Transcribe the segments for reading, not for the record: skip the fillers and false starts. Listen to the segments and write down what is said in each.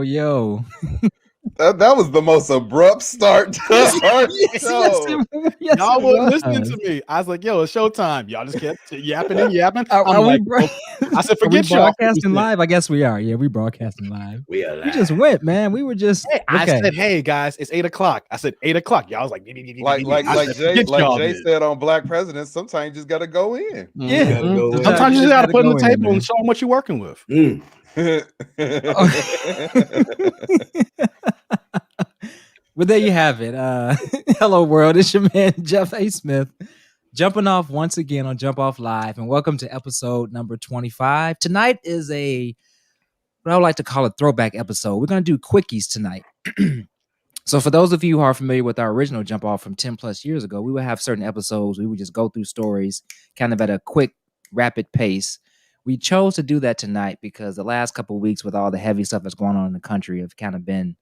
Yo. That was the most abrupt start to our show. Yes, y'all weren't listening to me. I was like, yo, it's showtime. Y'all just kept yapping and yapping. I said, forget y'all. Broadcasting live? I guess we are. Yeah, we broadcasting live. We are live. We just went, man. We were just. Hey, I said, hey, guys, it's 8 o'clock. I said 8 o'clock. Y'all was like Jay said on Black Presidents, sometimes you just got to go in. Yeah. Sometimes you just got to put on the table and show them what you're working with. Well, there you have it. Hello, world. It's your man, Jeff A. Smith, jumping off once again on Jumpoff Live, and welcome to episode number 25. Tonight is what I would like to call a throwback episode. We're going to do quickies tonight. So for those of you who are familiar with our original Jumpoff from 10 plus years ago, we would have certain episodes. We would just go through stories kind of at a quick, rapid pace. We chose to do that tonight because the last couple of weeks with all the heavy stuff that's going on in the country have kind of been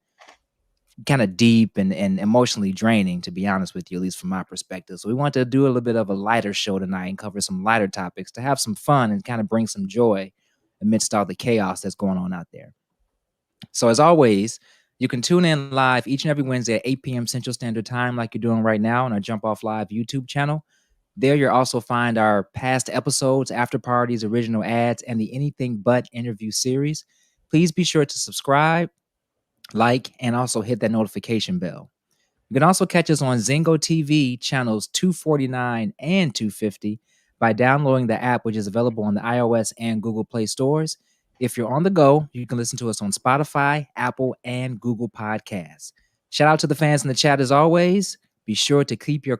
kind of deep and emotionally draining, to be honest with you, at least from my perspective. So we want to do a little bit of a lighter show tonight and cover some lighter topics to have some fun and kind of bring some joy amidst all the chaos that's going on out there. So as always, you can tune in live each and every Wednesday at 8 p.m. Central Standard Time like you're doing right now on our Jumpoff Live YouTube channel. There you'll also find our past episodes, after parties, original ads, and the Anything But interview series. Please be sure to subscribe, like, and also hit that notification bell. You can also catch us on Zingo TV channels 249 and 250 by downloading the app, which is available on the iOS and Google Play stores. If you're on the go, you can listen to us on Spotify, Apple, and Google Podcasts. Shout out to the fans in the chat as always. Be sure to keep your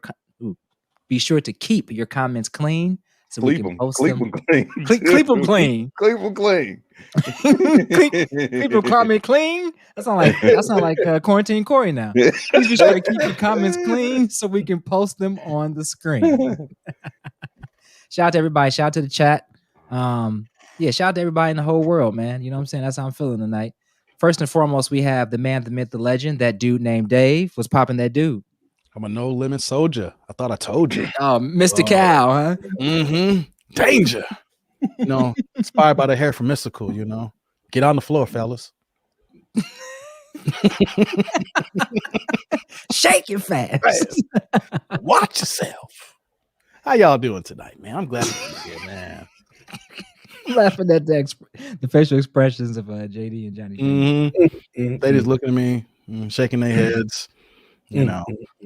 comments clean so we can post them. Keep them clean. Keep your comment clean. That sound like Quarantine Corey now. Please be sure to keep your comments clean so we can post them on the screen. Shout out to everybody. Shout out to the chat. Shout out to everybody in the whole world, man. You know what I'm saying? That's how I'm feeling tonight. First and foremost, we have the man, the myth, the legend. That dude named Dave. What's popping, that dude? I'm a no-limit soldier. I thought I told you. Oh, Mr. Cow, huh? Mm-hmm. Danger. Inspired by the hair from Mystical, Get on the floor, fellas. Shake your fast. Watch yourself. How y'all doing tonight, man? I'm glad to be here, man. Laughing at the facial expressions of JD and Johnny. Mm-hmm. They just looking at me, shaking their heads.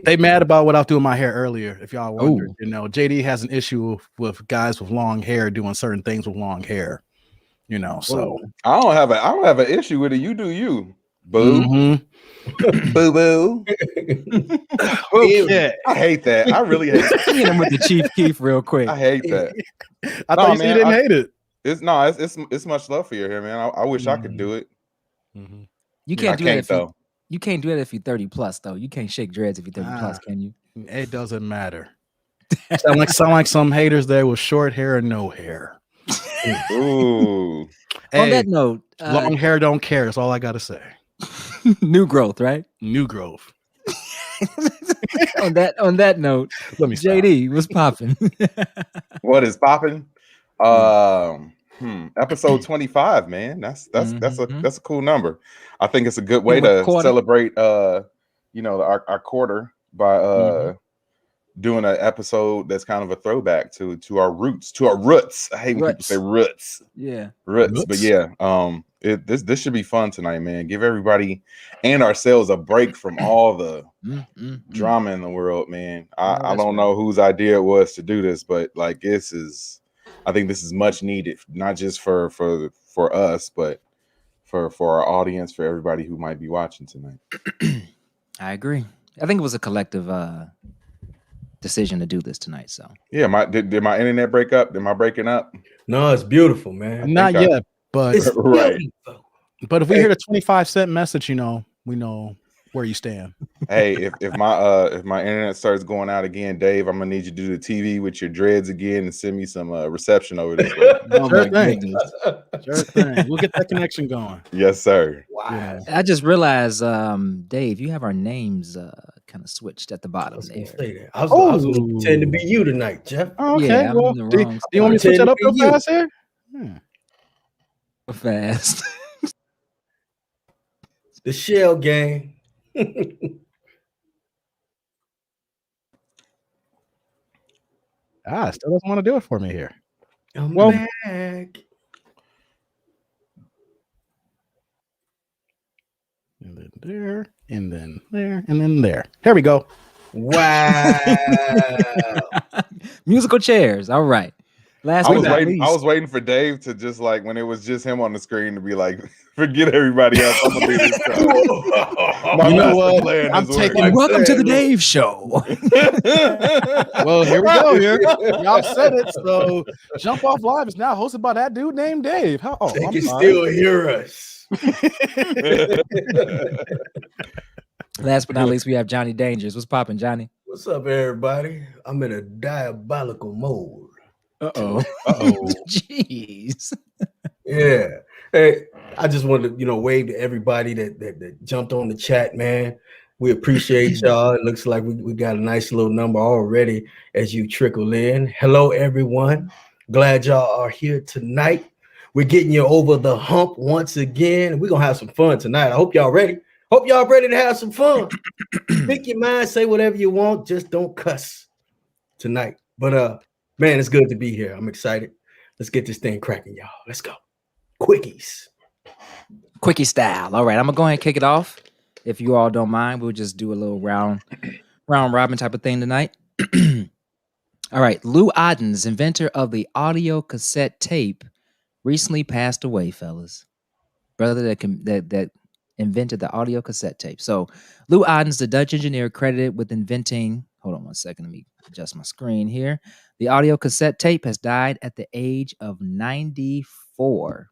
They mad about what I was doing my hair earlier. If y'all wondered, JD has an issue with guys with long hair doing certain things with long hair. So I don't have an issue with it. You do you, boo. Mm-hmm. Boo. Yeah, I hate that. I really hate that. Hit him with the Chief Keef real quick. I hate that. I thought you didn't hate it. It's much love for your hair, man. I wish I could do it. Mm-hmm. You can't do it though. You can't do it if you're 30 plus, though. You can't shake dreads if you're 30 plus, can you? It doesn't matter. sound like some haters there with short hair and no hair. Ooh. On that note, long hair don't care. That's all I gotta say. New growth, right? New growth. on that note, let me JD, what's popping? What is popping? Episode 25, man. That's a cool number. I think it's a good way to celebrate our quarter by doing an episode that's kind of a throwback to our roots. I hate when people say roots. Yeah. Roots. But yeah, this should be fun tonight, man. Give everybody and ourselves a break from all the drama in the world, man. I don't know whose idea it was to do this, but like I think this is much needed, not just for us, but for our audience, for everybody who might be watching tonight. I agree. I think it was a collective decision to do this tonight. So yeah, did my internet break up? Am I breaking up? No, it's beautiful, man. Not yet, but right. But if we hear the 25-cent message, we know where you stand. Hey, if my internet starts going out again, Dave, I'm gonna need you to do the TV with your dreads again and send me some reception over this way. Oh Sure my thing. goodness. Sure thing. We'll get that connection going. Yes, sir. Wow. You know. I just realized, Dave, you have our names kind of switched at the I bottom was there. gonna say that. I was gonna pretend to be Oh. you tonight, Jeff. Okay, Yeah, I'm well, in the do wrong you want me to switch that up real You. fast here? fast. The Shell Gang. Still doesn't want to do it for me here. I'm Well- back. And then there, and then there, and then there. Here we go. Wow. Musical chairs. All right. Last I but was not waiting. I least- was waiting for Dave to just like when it was just him on the screen to be like, forget everybody else. I'm gonna do this show. My You know master what? plan I'm is taking- working. Welcome to the Look. Dave Show. Well, here we go. Here, y'all said it. So, Jump Off Live is now hosted by that dude named Dave. How? Oh, They I'm can sorry. still hear us. Last but not least, we have Johnny Dangerous. What's popping, Johnny? What's up, everybody? I'm in a diabolical mode. Uh-oh. Uh-oh. Jeez. Yeah. Hey, I just wanted to, wave to everybody that jumped on the chat, man. We appreciate y'all. It looks like we got a nice little number already as you trickle in. Hello, everyone. Glad y'all are here tonight. We're getting you over the hump once again. We're gonna have some fun tonight. I hope y'all ready. Hope y'all ready to have some fun. Pick your mind, say whatever you want, just don't cuss tonight. But man, it's good to be here. I'm excited. Let's get this thing cracking, y'all. Let's go. Quickies. Quickie style. All right, I'm gonna go ahead and kick it off. If you all don't mind, we'll just do a little round robin type of thing tonight. All right, Lou Oddens, inventor of the audio cassette tape, recently passed away, fellas. Brother that invented the audio cassette tape. So Lou Oddens, the Dutch engineer credited with inventing, hold on one second, let me adjust my screen here. The audio cassette tape has died at the age of 94.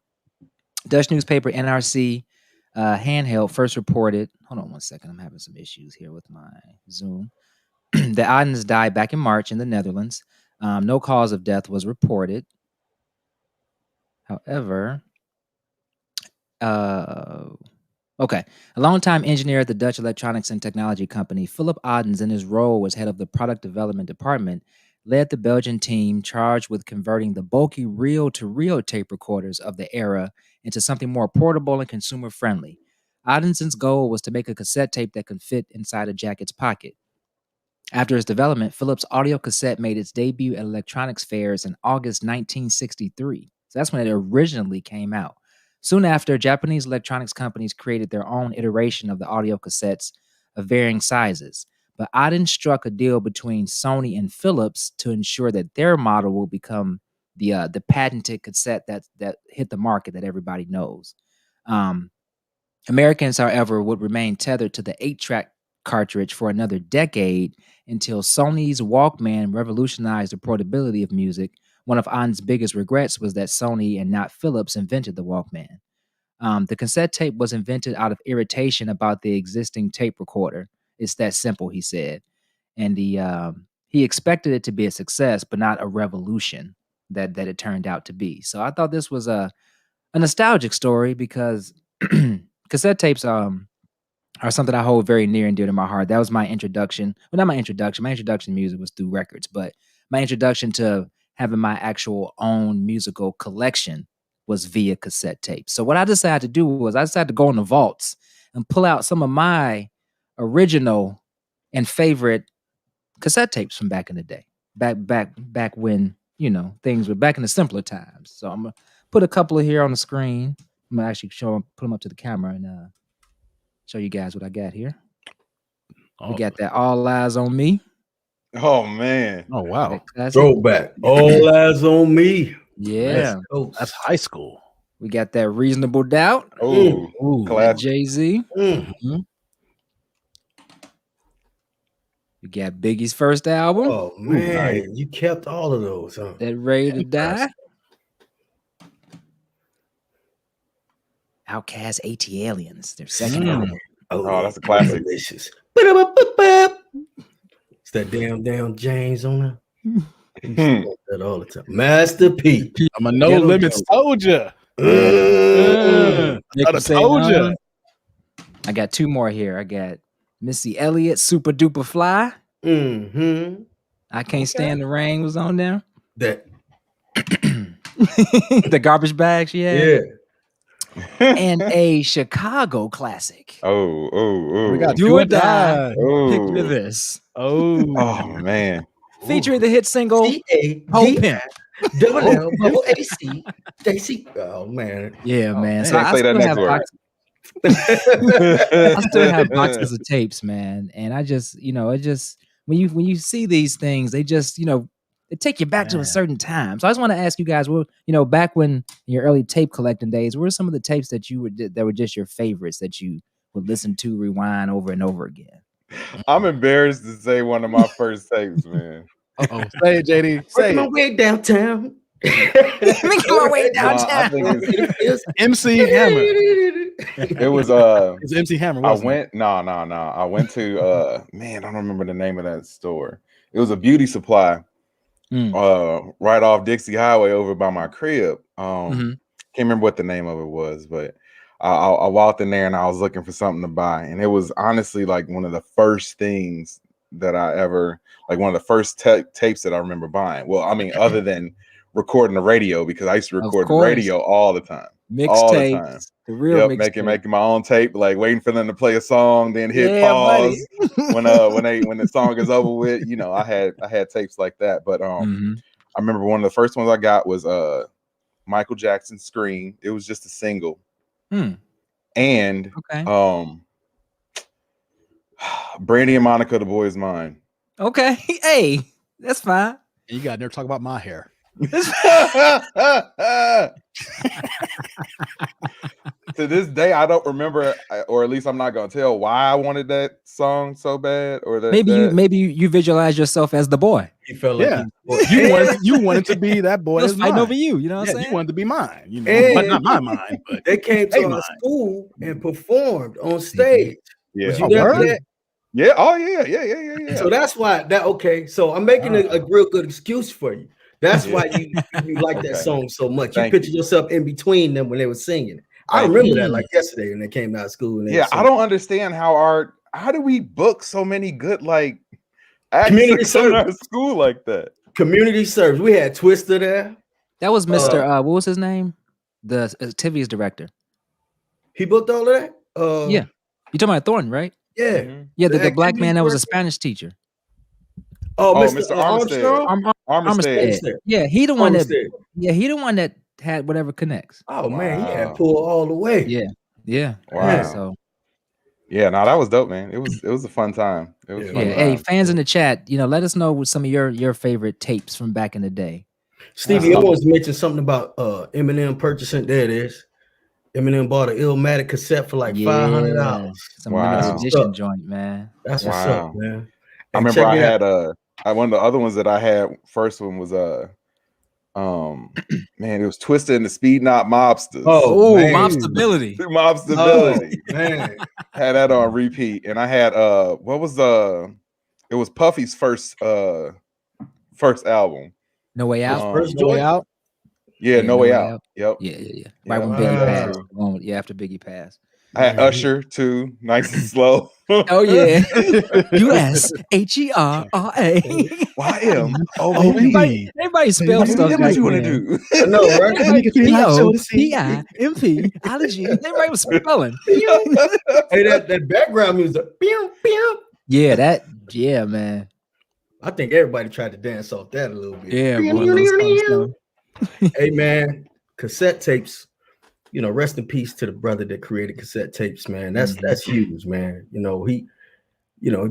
Dutch newspaper NRC handheld first reported, hold on one second, I'm having some issues here with my Zoom. The Oddens died back in March in the Netherlands. No cause of death was reported. However, okay. A longtime engineer at the Dutch Electronics and Technology Company, Philip Oddens, in his role as head of the product development department, led the Belgian team charged with converting the bulky reel-to-reel tape recorders of the era into something more portable and consumer-friendly. Oddens's goal was to make a cassette tape that could fit inside a jacket's pocket. After its development, Philips' audio cassette made its debut at electronics fairs in August 1963. So that's when it originally came out. Soon after, Japanese electronics companies created their own iteration of the audio cassettes of varying sizes. But Oddens struck a deal between Sony and Philips to ensure that their model will become the patented cassette that hit the market that everybody knows. Americans, however, would remain tethered to the 8-track cartridge for another decade until Sony's Walkman revolutionized the portability of music. One of Oddens' biggest regrets was that Sony and not Philips invented the Walkman. The cassette tape was invented out of irritation about the existing tape recorder. It's that simple, he said. And he expected it to be a success, but not a revolution that it turned out to be. So I thought this was a nostalgic story because cassette tapes are something I hold very near and dear to my heart. That was my introduction. Well, not my introduction. My introduction to music was through records, but my introduction to having my actual own musical collection was via cassette tape. So what I decided to do was I decided to go in the vaults and pull out some of my original and favorite cassette tapes from back in the day. Back when, things were back in the simpler times. So I'm gonna put a couple of here on the screen. I'm gonna actually put them up to the camera and show you guys what I got here. We got that All Eyes on Me. Oh man. Oh wow. Throwback. All eyes on me. Yeah. That's high school. We got that Reasonable Doubt. Oh, Ooh. classic. Jay-Z. Mm-hmm. We got Biggie's first album. Oh man, you kept all of those, huh? That Ready to Die. Outkast AT Aliens. Their second album. Oh, that's a classic. Delicious. It's that damn James on there. That all the time. Master P. I'm a no limit soldier. I told you. I got two more here. I got Missy Elliott, Super Duper Fly. I Can't Stand the Rain was on there. That the garbage bag she had. Yeah. And a Chicago classic. We got Do or Die. Picture this. Oh man. Featuring the hit single Hope Pimp. AC. Oh man. Yeah, man. So Can't play that next word. I still have boxes of tapes, man. And I just, when you see these things, they just, they take you back to a certain time. So I just want to ask you guys, well, back when in your early tape collecting days, what are some of the tapes that that were just your favorites that you would listen to, rewind over and over again? I'm embarrassed to say one of my first tapes, man. Say it, JD. Say my way downtown. Making my way downtown. I think it's MC Hammer. It was it's MC Hammer. I went I went to man, I don't remember the name of that store. It was a beauty supply right off Dixie Highway over by my crib. Can't remember what the name of it was, but I walked in there and I was looking for something to buy, and it was honestly like one of the first things that I ever, like one of the first tapes that I remember buying. Well, I mean, other than recording the radio, because I used to record the radio all the time. Mixtapes. The real making my own tape, like waiting for them to play a song, then hit pause when the song is over with. I had tapes like that. But I remember one of the first ones I got was Michael Jackson's Scream. It was just a single. And Brandy and Monica, The Boy Is Mine. Okay. Hey, that's fine. You got there talk about my hair. To this day, I don't remember, or at least I'm not gonna tell why I wanted that song so bad, or that maybe you visualize yourself as the boy. You felt like you wanted to be that boy. Is fighting over you. You know what I'm saying? You wanted to be mine. But not my mind. But they came to our school and performed on stage. Yeah. Was you there for that? Yeah. Oh yeah. So that's why So I'm making a real good excuse for you. That's why you like that song so much. You picture yourself in between them when they were singing it. I remember that like yesterday when they came out of school. And I don't understand how do we book so many good like community service in our school like that? Community service. We had Twister there. That was Mr. What was his name? The activities director. He booked all of that. Yeah, you talking about Thornton, right? Yeah, yeah. The black man that was a Spanish teacher. Oh, Mr. Armstead. Yeah, he the one that. Yeah, he the one that had whatever connects. Oh man, he had pulled all the way. Yeah. Wow. So. Yeah, no, that was dope, man. It was a fun time. It was fun. Hey, fans in the chat, let us know what some of your favorite tapes from back in the day. Stevie Owens mentioned something about Eminem purchasing. There it is. Eminem bought an Illmatic cassette for like $500. Some limited edition joint, man. That's what's up, man. I remember I had one of the other ones that I had. First one was man, it was Twister and the Speed Knot Mobsters. Mobstability. Mobstability. Oh, man. Had that on repeat. And I had it was Puffy's first album. No Way Out. First No Way Out. Yeah, No Way Out. Yep. Yeah. Right when Biggie passed. After Biggie passed. I had Usher too, Nice and Slow. Oh yeah. USHERRA. YMOB. Everybody spells stuff. What you want to do? No, right? POPIMPology. Everybody was spelling. Hey, that background music. Yeah, man. I think everybody tried to dance off that a little bit. Yeah, Hey man, cassette tapes. Rest in peace to the brother that created cassette tapes, man. That's huge, man. He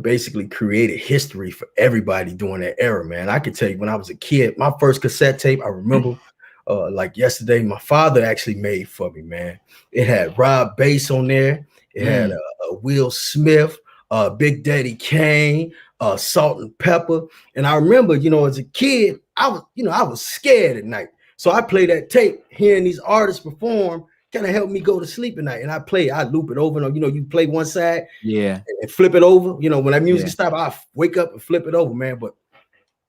basically created history for everybody during that era, man. I could tell you when I was a kid, my first cassette tape, I remember like yesterday, my father actually made for me, man. It had Rob Bass on there. It had Will Smith, Big Daddy Kane, Salt and Pepper. And I remember, as a kid, I was scared at night. So I played that tape, hearing these artists perform, kind of help me go to sleep at night. And I loop it over and over. You know, you play one side, and flip it over. You know, when that music stop, I wake up and flip it over, man. But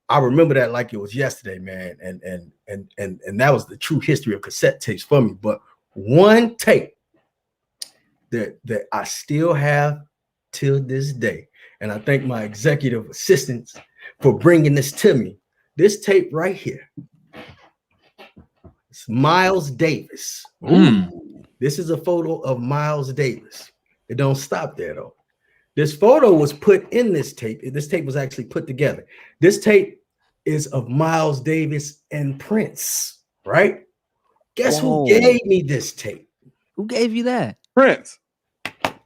I remember that like it was yesterday, man. And that was the true history of cassette tapes for me. But one tape that I still have till this day, and I thank my executive assistants for bringing this to me. This tape right here. It's Miles Davis. This is a photo of Miles Davis. It don't stop there though. This photo was put in this tape. This tape was actually put together. This tape is of Miles Davis and Prince, right? Guess who gave me this tape? Who gave you that? Prince.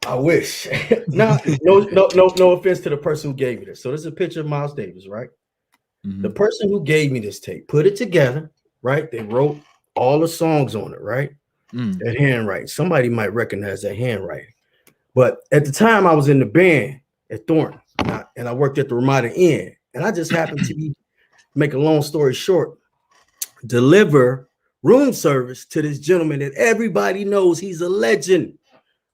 I wish. No offense to the person who gave me this. So this is a picture of Miles Davis, right? The person who gave me this tape put it together, right? They wrote all the songs on it, right? That handwriting. Somebody might recognize that handwriting. But at the time, I was in the band at Thornton, and I worked at the Ramada Inn. And I just happened to make a long story short, deliver room service to this gentleman that everybody knows he's a legend,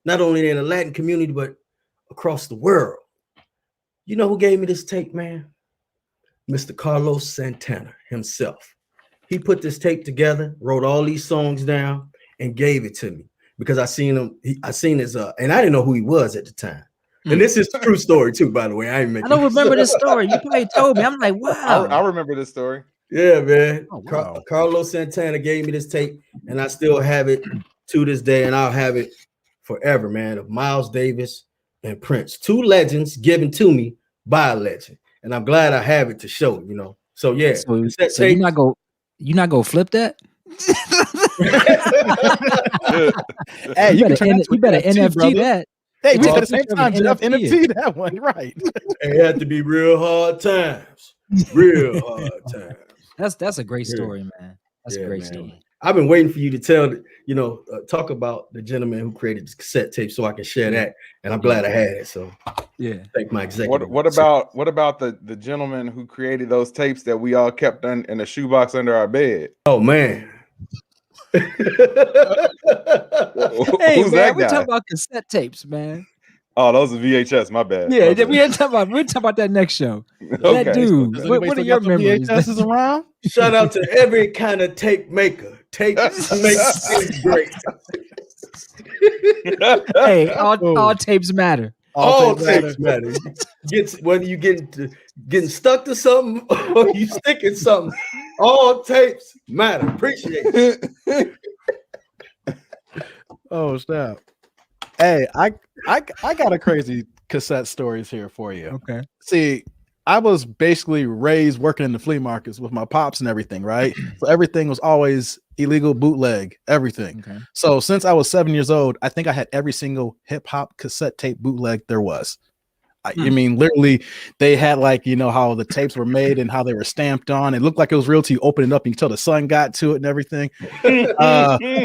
not only in the Latin community, but across the world. You know who gave me this tape, man? Mr. Carlos Santana himself. He put this tape together, wrote all these songs down, and gave it to me because I seen him. I seen his, and I didn't know who he was at the time. And this is a true story too, by the way. I don't remember this story. You probably told me. I'm like, wow. I remember this story. Yeah, man. Oh, wow. Carlos Santana gave me this tape, and I still have it to this day, and I'll have it forever, man. Of Miles Davis and Prince, two legends given to me by a legend, and I'm glad I have it to show. You know, so yeah. So you're not gonna flip that? Hey, you better NFT that. Hey, at the same time, Jeff, NFT that one, right? It had to be real hard times. Real hard times. That's a great story, man. That's a great story. I've been waiting for you to talk about the gentleman who created this cassette tape so I can share that, and I'm glad I had it. So thank my executive. What about the gentleman who created those tapes that we all kept in a shoebox under our bed? Oh man. Hey man, we're talking about cassette tapes, man. Oh, those are VHS. My bad. Yeah, we're talking about that next show. Okay. That dude. What are your memories? VHS is around. Shout out to every kind of tape maker. Tape makes is great. Hey, all tapes matter. All tapes matter. Whether you getting stuck to something or you sticking something, all tapes matter. Appreciate it. Oh snap! Hey, I got a crazy cassette stories here for you. Okay. See, I was basically raised working in the flea markets with my pops and everything, right? So everything was always illegal, bootleg, everything. Okay. So since I was 7 years old, I think I had every single hip hop cassette tape bootleg there was. I mean, literally, they had how the tapes were made and how they were stamped on. It looked like it was real till you open it up and you can tell the sun got to it and everything.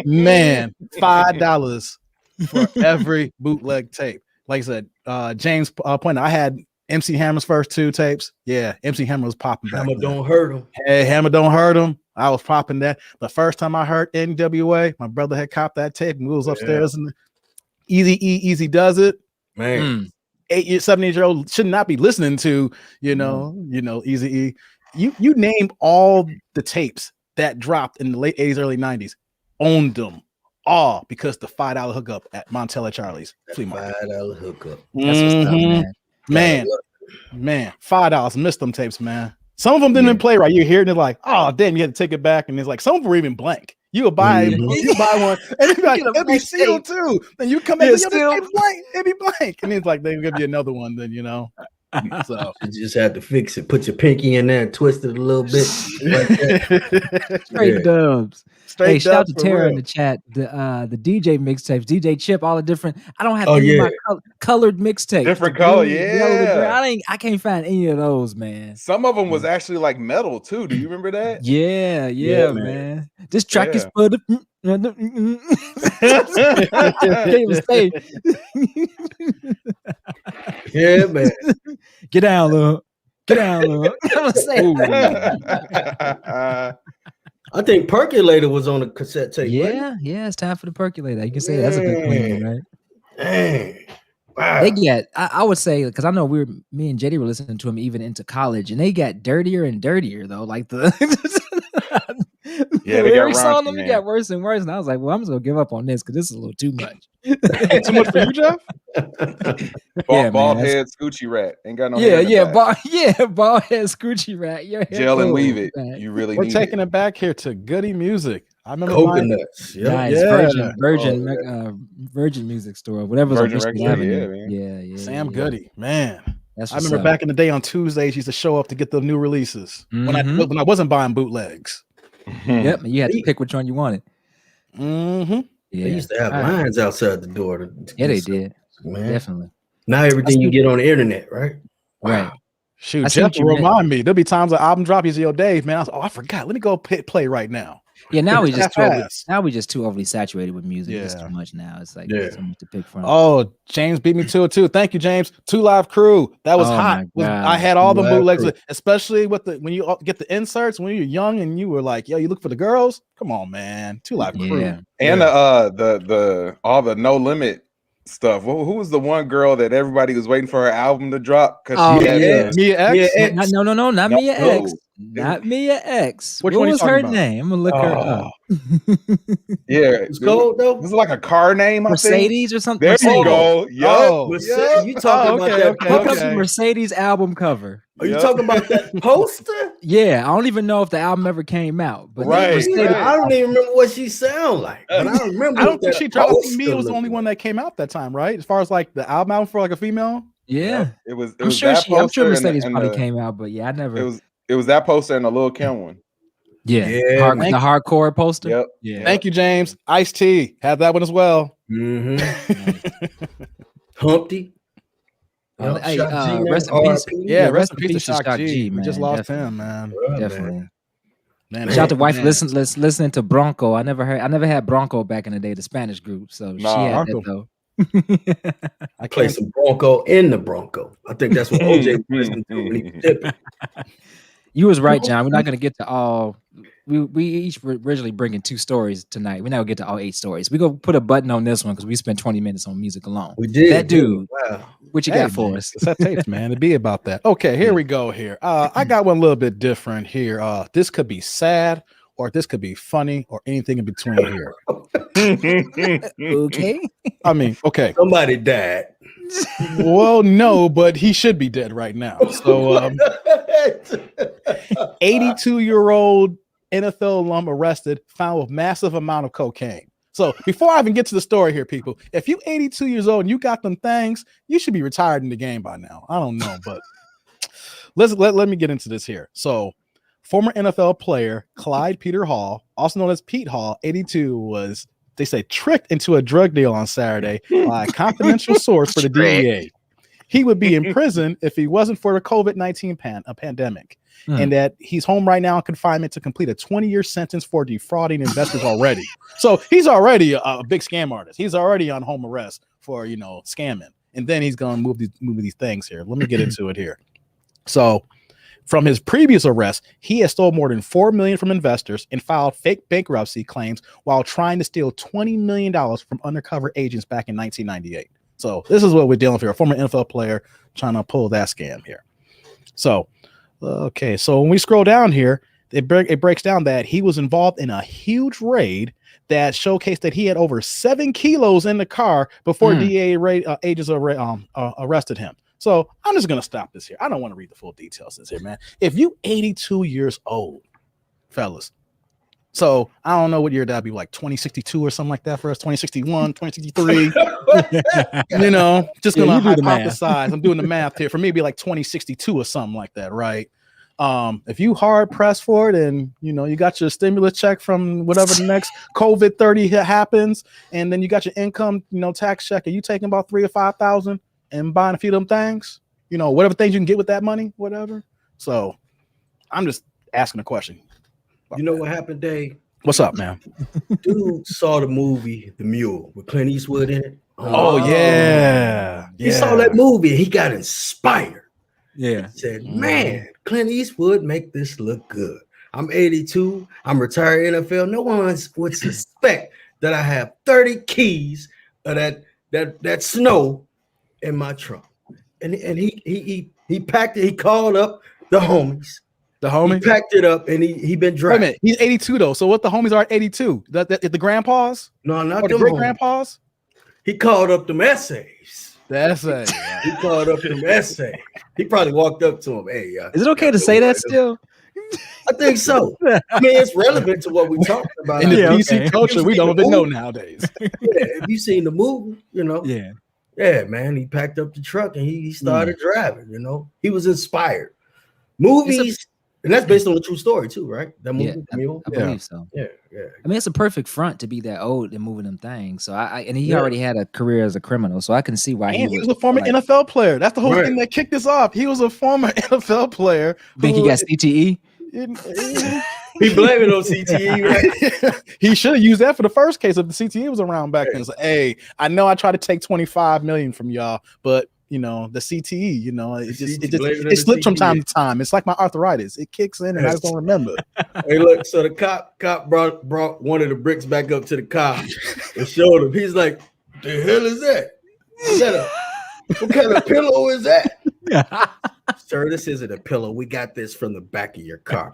Man, $5 for every bootleg tape. Like I said, James pointed, I had MC Hammer's first 2 tapes. Yeah, MC Hammer was popping back. Hammer don't hurt him. Hey, Hammer don't hurt him. I was popping that. The first time I heard NWA, my brother had copped that tape and we was upstairs and Easy Does It. Man. 7 years old should not be listening to, Easy E. You name all the tapes that dropped in the late 80s, early 90s, owned them all because the $5 hookup at Montella Charlie's flea market. $5 hookup. That's what's up, man. Man, $5. Missed them tapes, man. Some of them didn't even play right. You hear it and they're like, oh, damn, you had to take it back. And it's like, some of them were even blank. You would buy one, and it'd be like, it'd be sealed too. Then you come back, it'd be blank. And it's like, they'll give you another one, then, So you just had to fix it. Put your pinky in there and twist it a little bit. Like that. Straight dubs. Hey, shout out to Tara in the chat. The DJ mixtapes, DJ Chip, all the different. I don't have any of my colored mixtapes. Different color, I can't find any of those, man. Some of them was actually like metal too. Do you remember that? Yeah, man. This track is for the. Yeah, man. Get down, look. I'm saying. I think Percolator was on a cassette tape. Yeah, it's time for the percolator. You can say that's a good clean, right? Dang. Wow. They get, I would say, because I know me and JD were listening to him even into college, and they got dirtier and dirtier though. Like the Yeah, the they got lyrics on raunchy, them man. got worse and worse. And I was like, well, I'm just gonna give up on this because this is a little too much. Too much for you, Jeff? Bald head scoochie rat. Ain't got no Yeah, hair in the back. bald head scoochie rat. Your hair Gel and cool, weave it. man. You really We're need taking it. it back here to Goody Music. I remember Coconuts. Nice. Yeah. Virgin music store, whatever. Virgin Records, yeah, man. Yeah. Sam Goody, man. That's I remember back in the day on Tuesdays, he used to show up to get the new releases when I wasn't buying bootlegs. Yep, you had to pick which one you wanted. Mm-hmm. Yeah, They used to have lines outside the door. They did. Man. Definitely. Now everything you get on the internet, right? Right. Shoot, Jeff will remind me. There'll be times an album drop. You say, "Yo, Dave, man, I forgot. Let me go play right now." Yeah, now we just too overly saturated with music. It's too much now. It's like so much to pick from. Oh, James beat me to it too. Thank you, James. 2 Live Crew. That was hot. I had all the bootlegs, especially with when you get the inserts when you're young and you were like, "Yo, you look for the girls." Come on, man. 2 Live Crew. And the all the No Limit stuff. Who was the one girl that everybody was waiting for her album to drop? Mia X. No, not Mia X. Not Mia X. What was her name? I'm gonna look her up. It's cold though. This is like a car name, Mercedes or something. There you go. You talking about that Mercedes album cover? Are you talking about that poster? Yeah, I don't even know if the album ever came out. But I don't even remember what she sound like. But I remember. I don't think she dropped. Mia was the only one that came out that time, right? As far as like the album for like a female. Yeah, it was. I'm sure Mercedes probably came out, but I never. It was that poster and the Lil Kim one. Yeah. The hardcore poster. Yep. Yeah. Thank you, James. Ice-T had that one as well. Humpty. Rest in peace. Yeah, rest in peace to Shock G. We just lost him, man. Definitely. Man, shout out to wife listening to Bronco. I never had Bronco back in the day, the Spanish group. So she had that though. I play some Bronco in the Bronco. I think that's what OJ listened to when he was dipping. You was right, John. We're not going to get to all. We each were originally bringing 2 stories tonight. We're not going to get to all 8 stories. We're going to put a button on this one because we spent 20 minutes on music alone. We did. That dude. Wow. What you got for us? That tapes, man. It'd be about that. Okay, here we go here. I got one a little bit different here. This could be sad or this could be funny or anything in between here. Okay. I mean, okay. Somebody died. Well, no, but he should be dead right now. So 82-year-old NFL alum arrested, found with massive amount of cocaine. So before I even get to the story here, people, if you 82 years old and you got them things, you should be retired in the game by now. I don't know, but let me get into this here. So former NFL player Clyde Peter Hall, also known as Pete Hall, 82, was, they say, tricked into a drug deal on Saturday by a confidential source for the DEA. He would be in prison if he wasn't for the COVID-19 pandemic, and that he's home right now in confinement to complete a 20-year sentence for defrauding investors already. So he's already a big scam artist. He's already on home arrest for, scamming. And then he's going to move these things here. Let me get into it here. So from his previous arrest, he has stole more than $4 million from investors and filed fake bankruptcy claims while trying to steal $20 million from undercover agents back in 1998. So this is what we're dealing with here. A former NFL player trying to pull that scam here. So, okay. So when we scroll down here, it breaks down that he was involved in a huge raid that showcased that he had over 7 kilos in the car before DEA agents arrested him. So I'm just going to stop this here. I don't want to read the full details of this here, man. If you 82 years old, fellas, so I don't know what year that'd be, like 2062 or something like that for us, 2061, 2063. Just going to hypothesize. I'm doing the math here. For me, it'd be like 2062 or something like that, right? If you hard pressed for it and, you got your stimulus check from whatever the next COVID 30 happens, and then you got your income, tax check, and you taking about 3,000 or 5,000 and buying a few of them things, whatever things you can get with that money, whatever. So I'm just asking a question. You know what happened, Dave? What's up, man? Dude saw the movie The Mule with Clint Eastwood in it. Oh yeah. He saw that movie and he got inspired. Yeah. He said, man, Clint Eastwood make this look good. I'm 82. I'm retired NFL. No one would suspect that I have 30 keys of that snow in my trunk. And he packed it. He called up the homies. The homies? He packed it up and he been driving. Wait a minute, he's 82 though. So what the homies are at 82? The grandpas? No, not the them great homies. grandpas. He called up them essays. The essay. He called up them essays. He probably walked up to him. Hey, is it okay to say that still? I think so. I mean, it's relevant to what we talking about in the PC culture. We don't even know nowadays. If you seen the movie, you know. Yeah, man. He packed up the truck and he started driving. You know, he was inspired. Movies. And that's based on a true story too, right? That movie, I believe so. Yeah. I mean, it's a perfect front to be that old and moving them things. So and he already had a career as a criminal, so I can see why he was a former NFL player. That's the whole thing that kicked this off. He was a former NFL player. Think he got CTE? He blamed it on CTE, right? He should have used that for the first case if the CTE was around back then. So, hey, I know I tried to take 25 million from y'all, but you know, the CTE, you know, it slips from time to time. It's like my arthritis. It kicks in and I just don't remember. Hey, look, so the cop brought one of the bricks back up to the cop and showed him. He's like, the hell is that? What kind of pillow is that? Sir, this isn't a pillow. We got this from the back of your car.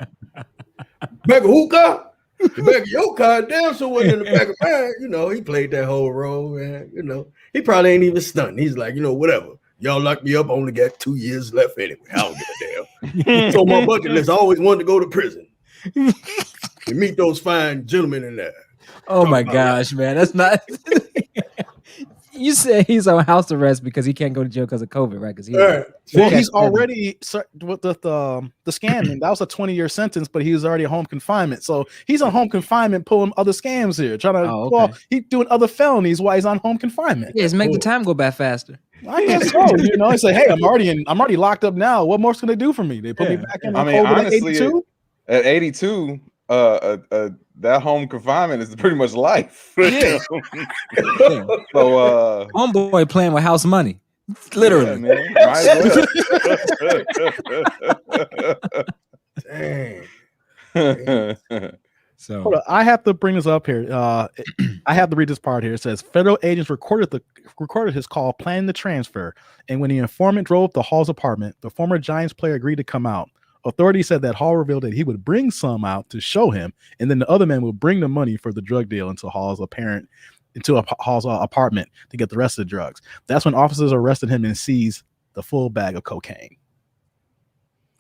Back of who car? The back of your car. Damn, so wasn't in the back of mine. You know, he played that whole role, man. You know, he probably ain't even stunned. He's like, you know, whatever. Y'all locked me up. I only got 2 years left anyway. I don't give a damn. So my bucket list, I always wanted to go to prison and meet those fine gentlemen in there. Oh my gosh, man. That's not. You said he's on house arrest because he can't go to jail because of COVID, right? Because he's already with the scamming. That was a 20-year sentence, but he was already home confinement. So he's on home confinement pulling other scams here, trying to. He's doing other felonies while he's on home confinement. Yeah, it's make the time go by faster. I guess so. You know, it's like, hey, I'm already locked up now. What more can they do for me? They put me back in. I mean, honestly, at 82. That home confinement is pretty much life. Yeah. So homeboy playing with house money. Literally. Dang. So hold on, I have to bring this up here. I have to read this part here. It says federal agents recorded his call planning the transfer, and when the informant drove to Hall's apartment, the former Giants player agreed to come out. Authorities said that Hall revealed that he would bring some out to show him, and then the other man would bring the money for the drug deal into Hall's apartment to get the rest of the drugs. That's when officers arrested him and seized the full bag of cocaine.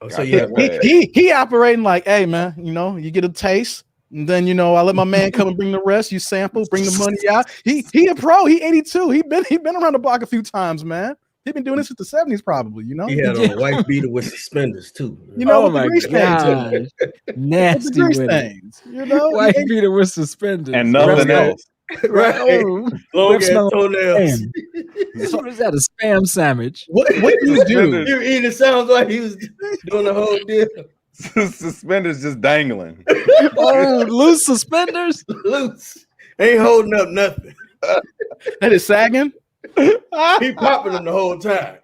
Oh, so he operating like, hey man, you know, you get a taste, and then you know I let my man come and bring the rest. You sample, bring the money out. He a pro. He 82. He been around the block a few times, man. He's been doing this since the 70s, probably. You know, he had on a white beater with suspenders too. You know, oh my god, nasty with things. You know, white beater with suspenders and nothing else. Right, long ass toenails. What is that? A spam sandwich? What do you do? You eat it sounds like he was doing the whole deal. Suspenders just dangling. Oh, loose suspenders, loose. Ain't holding up nothing. That is sagging. He popping them the whole time.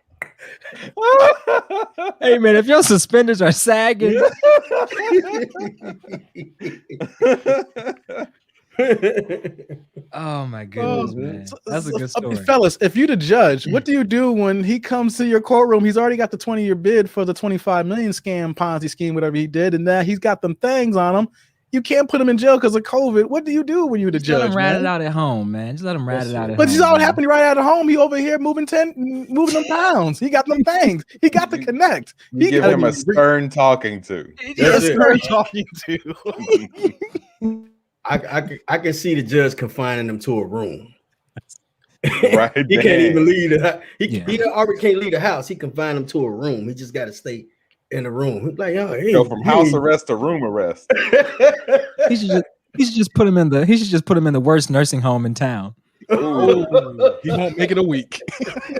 Hey man, if your suspenders are sagging, oh my goodness, man, that's a good story. Fellas, if you the judge, what do you do when he comes to your courtroom? He's already got the 20-year bid for the 25 million scam Ponzi scheme, whatever he did, and now he's got them things on him. You can't put him in jail because of COVID. What do you do when you're the judge? Let him rat it out at home, man. Just let him rat it out at home. But he's all happening right out of home. He over here moving them pounds. He got them things. He got to connect. You give him a stern talking to. Stern talking to. I can see the judge confining him to a room. Right. He can't even leave the house. He already can't leave the house. He confined him to a room. He just got to stay in the room. He's like, go from house arrest to room arrest. He should just put him in the worst nursing home in town. Oh, he won't make it a week.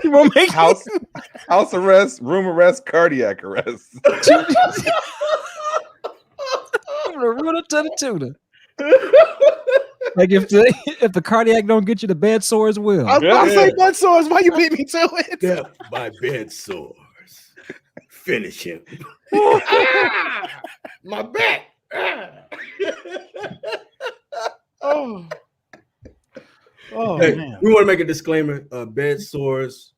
He won't make house arrest, room arrest, cardiac arrest. Like if the cardiac don't get you, the bed sores will. I was about to say bed sores. Why you beat me to it? Death by bed sores. Finish him. My back. Oh, Hey, man. we want to make a disclaimer: bed sores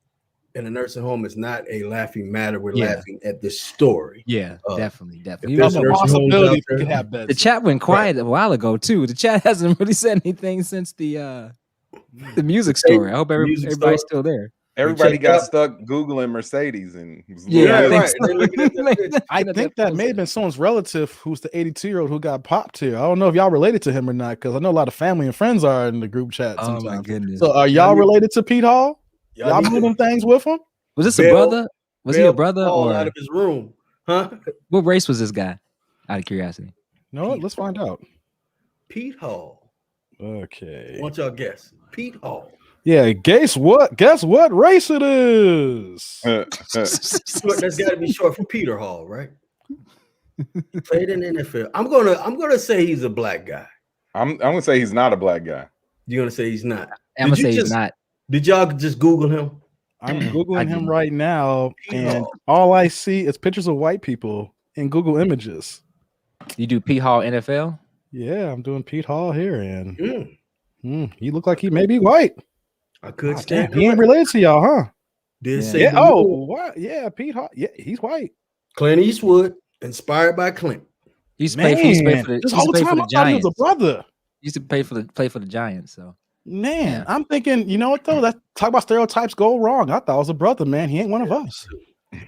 in a nursing home is not a laughing matter. We're laughing at this story. Yeah, definitely. If there's There's a nursing homes possibility out we could there, have beds. The chat went quiet a while ago too. The chat hasn't really said anything since the music story. I hope everybody's still there. Everybody got out. stuck Googling Mercedes and was Yeah, looking right. at- They're looking at that picture. I think that may have been someone's relative who's the 82-year-old who got popped here. I don't know if y'all related to him or not, because I know a lot of family and friends are in the group chat Oh sometimes. my goodness. So are y'all related to Pete Hall? Y'all need moving to things with him? Was this a bail- brother? Was he a brother Paul or out of his room? Huh? what race was this guy? Out of curiosity. No, let's find out. Pete Hall. Okay. I want y'all guess. Pete Hall. Yeah, guess what? Guess what race it is? That's got to be short for Peter Hall, right? He played in the NFL. I'm gonna say he's a black guy. I'm gonna say he's not a black guy. You're gonna say he's not. I'm gonna say he's not. Did y'all just Google him? I'm Googling him didn't. right now, Pete and Hall. all I see is pictures of white people in Google Images. You do Pete Hall NFL? Yeah, I'm doing Pete Hall here, and he looked like he may be white. I could Damn, stand. he ain't related to y'all, huh? Did Yeah. say Yeah. the Oh, movie. what? Yeah, Pete Hall. Yeah, he's white. Clint Eastwood, inspired by Clint. He used to play for the, This he used whole to play for time the I thought he was Giants. a brother. He used to play for the Giants. So Man, Yeah. I'm thinking, you know what though? That talk about stereotypes go wrong. I thought it was a brother, man. He ain't one of us.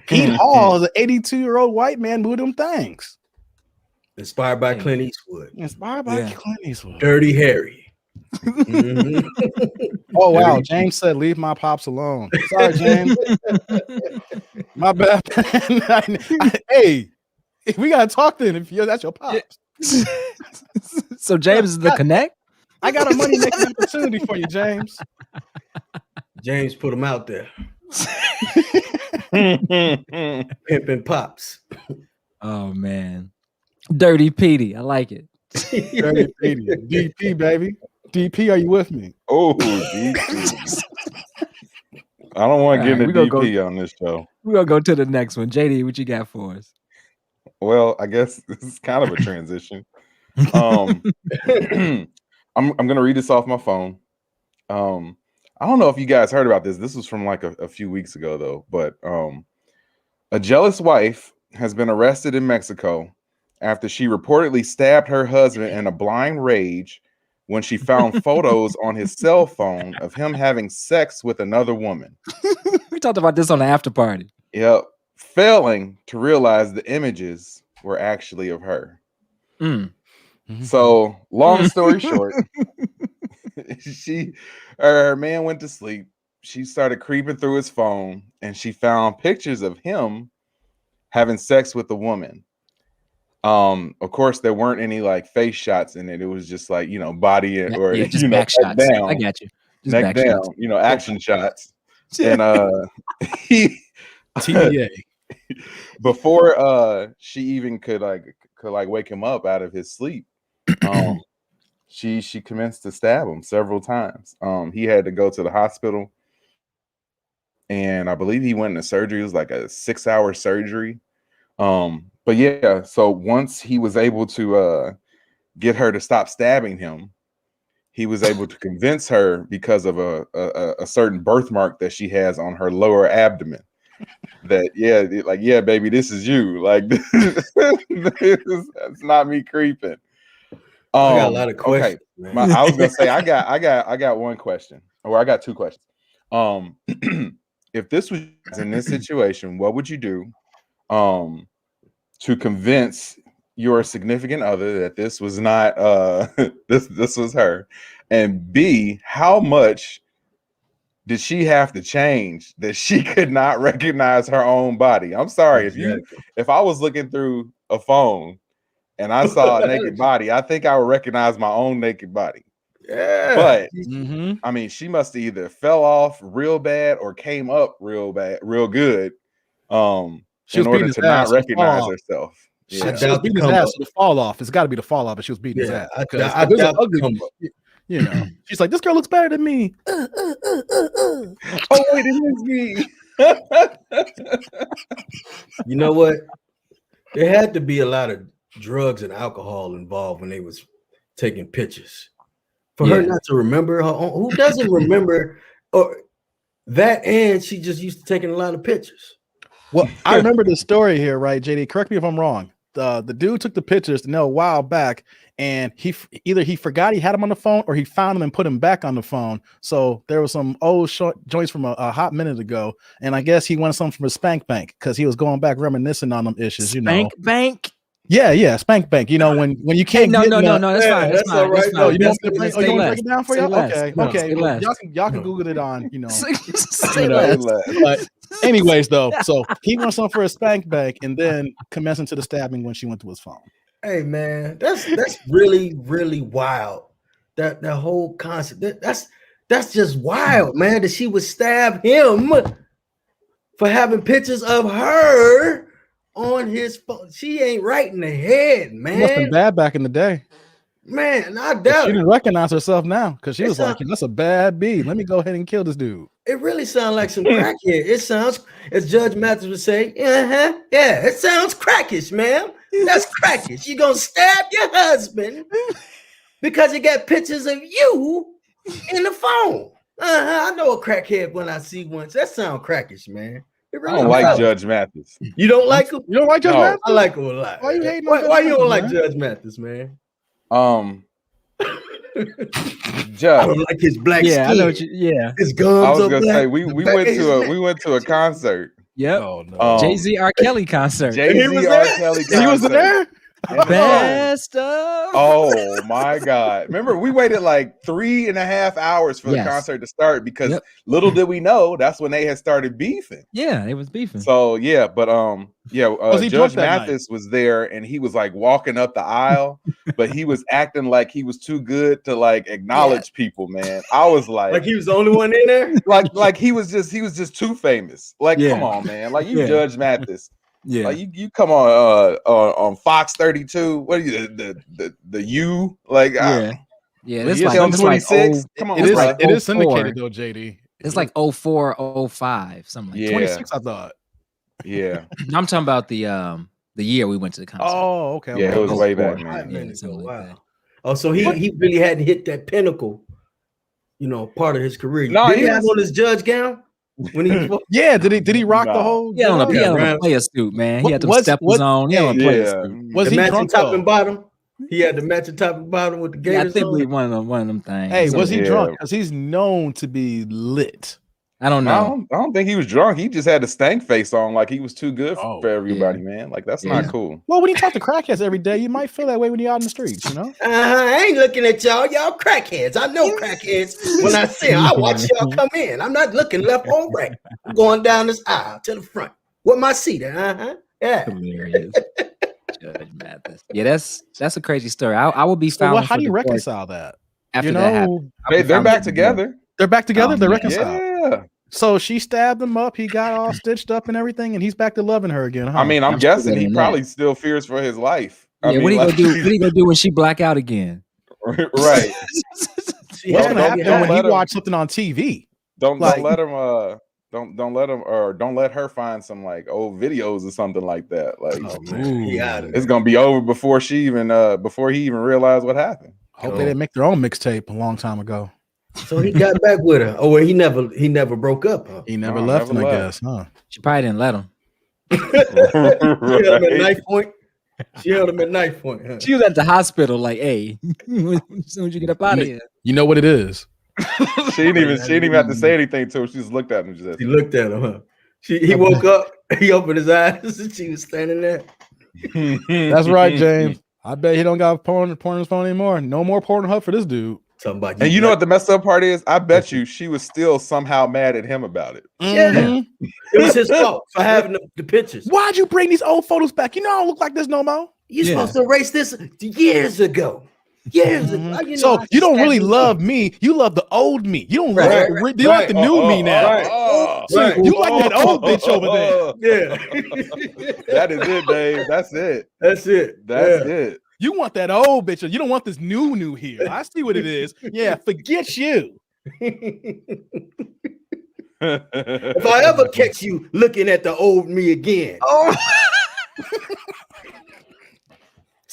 Pete Hall is an 82-year-old white man with them things. Inspired by Hey. Clint Eastwood. Inspired by Yeah. Clint Eastwood. Dirty Harry. Mhm. Oh wow, James said, "Leave my pops alone." Sorry, James. My bad. Hey, we gotta talk then. If that's your pops, so James is the connect. I got a money making opportunity for you, James. James put him out there. Pimping pops. Oh man, Dirty Petey. I like it. Dirty Petey. DP, baby. DP, are you with me? Oh, DP. I don't want to get Alright, into we gonna DP on this show. We're gonna go to the next one. JD, what you got for us? Well, I guess this is kind of a transition. I'm gonna read this off my phone. I don't know if you guys heard about this. This was from like a few weeks ago though, but a jealous wife has been arrested in Mexico after she reportedly stabbed her husband in a blind rage when she found photos on his cell phone of him having sex with another woman. We talked about this on the after party. Yep, failing to realize the images were actually of her. So, long story short, her man went to sleep. She started creeping through his phone, and she found pictures of him having sex with a woman. Of course, there weren't any like face shots in it. It was just like, you know, body or just back shots. down, I got you. Just neck back down, shots. you know, action shots. And he TBA. before she even could wake him up out of his sleep, she commenced to stab him several times. He had to go to the hospital, and I believe he went into surgery. It was like a 6-hour surgery. But yeah, so once he was able to get her to stop stabbing him, he was able to convince her because of a certain birthmark that she has on her lower abdomen. That yeah, baby, this is you. Like it's not me creeping. I got a lot of questions. Okay. I was gonna say I got one question, or I got two questions. If this was in this situation, what would you do to convince your significant other that this was not this was her? And B, how much did she have to change that she could not recognize her own body? I'm sorry, if I was looking through a phone and I saw a naked body, I think I would recognize my own naked body. Yeah. But I mean, she must have either fell off real bad or came up real good in order to not recognize herself. Yeah. She was beating his ass to the fall off. It's got to be the fall off, but she was beating his ass. I was ugly. You know, she's like, this girl looks better than me. Oh wait, it is me. You know what? There had to be a lot of drugs and alcohol involved when they was taking pictures. For her not to remember her own, who doesn't remember or that? And she just used to taking a lot of pictures. Well, I remember the story here, right, JD? Correct me if I'm wrong. The dude took the pictures a while back, and he forgot he had them on the phone, or he found them and put them back on the phone. So there was some old joints from a hot minute ago, and I guess he wanted something from a spank bank because he was going back reminiscing on them issues. Spank bank. Yeah, spank bank. You know when you can't. No, that's fine. That's all right. No, you want to break it down for you? Okay. Well, y'all can Google it on. Say less. But anyways, though, so he wants something for a spank bank, and then commencing to the stabbing when she went to his phone. Hey man, that's really really wild. That whole concept. That's just wild, man. That she would stab him for having pictures of her on his phone. She ain't right in the head, man. It must have been bad back in the day. Man, I doubt she didn't recognize herself now because she was like, that's a bad beat. Let me go ahead and kill this dude. It really sounds like some crackhead. It sounds, as Judge Mathis would say, yeah, it sounds crackish, ma'am. That's crackish. You gonna stab your husband because you got pictures of you in the phone. I know a crackhead when I see one. That sounds crackish, man. I don't like Judge Mathis. You don't like him? You don't like Judge Mathis? I like him a lot. Why you hating? Why you don't like Judge Mathis, man? Judge. I don't like his black skin. I know his gums. I was gonna say we went to a concert. Yep. Oh, no. Jay-Z R. Kelly concert. Jay-Z R. Kelly concert. He was there? Best of. Oh my God. Remember, we waited like 3.5 hours for the concert to start because little did we know that's when they had started beefing. Yeah, they was beefing. So Judge Mathis was there and he was like walking up the aisle, but he was acting like he was too good to like acknowledge people, man. I was like he was the only one in there? Like he was just too famous. Like, come on, man. Like you Judge Mathis. Yeah, like you come on Fox 32. What are you the U? Like this like 26. Come on, it is syndicated though, JD. It's like 04, 05, something like 26. I thought. Yeah, I'm talking about the year we went to the concert. Oh, okay. Yeah, it was way back, man. Wow. Oh, so he really hadn't hit that pinnacle, part of his career. No, he had on his judge gown. When he did he rock the whole? He had on a player suit, man. He had them steppers on. He had on a player suit. Was he drunk top and bottom? He had the matching top and bottom with the gators. I think one of them things. Hey, was he drunk? Because he's known to be lit. I don't know. I don't think he was drunk. He just had the stank face on, like he was too good for everybody, man. Like that's not cool. Well, when you talk to crackheads every day, you might feel that way when you're out in the streets, I ain't looking at y'all crackheads. I know crackheads. When I see them, I watch y'all come in. I'm not looking left or right. I'm going down this aisle to the front with my seat. Yeah. Hilarious. Judge Mathis. Yeah, that's a crazy story. I will be found. How do you reconcile that? After that happened, they're back together. They're back together. They're reconciled. Yeah. So she stabbed him up. He got all stitched up and everything, and he's back to loving her again. Huh? I mean, I'm guessing he probably still fears for his life. What are you gonna do? What are you gonna do when she black out again? Right. What's gonna happen when he watch something on TV? Don't let him. Don't let her find some like old videos or something like that. Like, it's gonna be over before he even realized what happened. Hope they didn't make their own mixtape a long time ago. So he got back with her. Oh, well, he never broke up. Huh? He never left him, I guess, huh? She probably didn't let him. She held him at knife point. Huh? She was at the hospital, like, hey, as soon as you get up out of here. You know what it is. She didn't even have to say anything to him. She just looked at him. She looked at him, huh? He woke up, he opened his eyes, and she was standing there. That's right, James. I bet he don't got porn on his phone anymore. No more Pornhub for this dude. And you know what the messed up part is? I bet you she was still somehow mad at him about it. Yeah. It was his fault for having the pictures. Why'd you bring these old photos back? I don't look like this no more. You're supposed to erase this years ago. Years ago. So you don't really love me. You love the old me. You don't like the new me now. You like that old bitch over there. Yeah. That is it, Dave. That's it. That's it. You want that old bitch. You don't want this new here. I see what it is. Yeah, forget you. If I ever catch you looking at the old me again,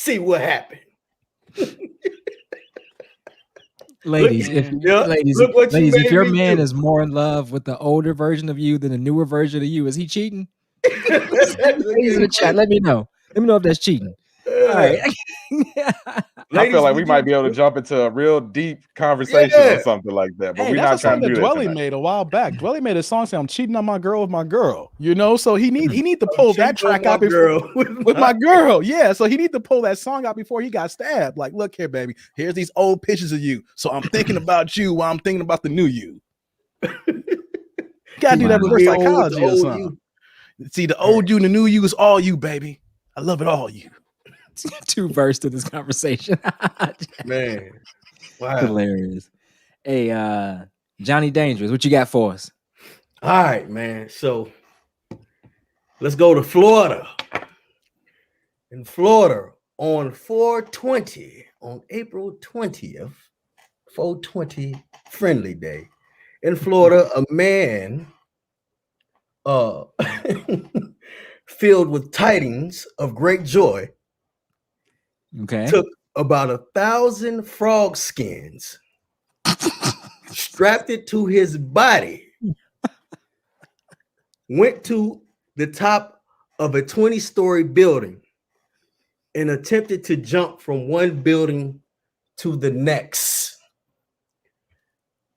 See what happened. Ladies, Look if your man is more in love with the older version of you than the newer version of you, is he cheating? Ladies in the chat, let me know. Let me know if that's cheating. All right. I feel like we might be able to jump into a real deep conversation or something like that, but we're not trying to do that. Dwelly made a while back. Dwelly made a song saying, "I'm cheating on my girl with my girl." You know, so he need to pull that track out with my girl. Yeah, so he need to pull that song out before he got stabbed. Like, look here, baby. Here's these old pictures of you. So I'm thinking about you while I'm thinking about the new you. Gotta do that reverse psychology or something. See, the old you and the new you is all you, baby. I love it all you. Too versed to this conversation. Man. Wow. Hilarious. Hey, Johnny Dangerous, what you got for us? All right, man. So let's go to Florida. In Florida on 4/20, on April 20th, 4/20 friendly day. In Florida, a man filled with tidings of great joy took about 1,000 frog skins, strapped it to his body, went to the top of a 20-story building, and attempted to jump from one building to the next.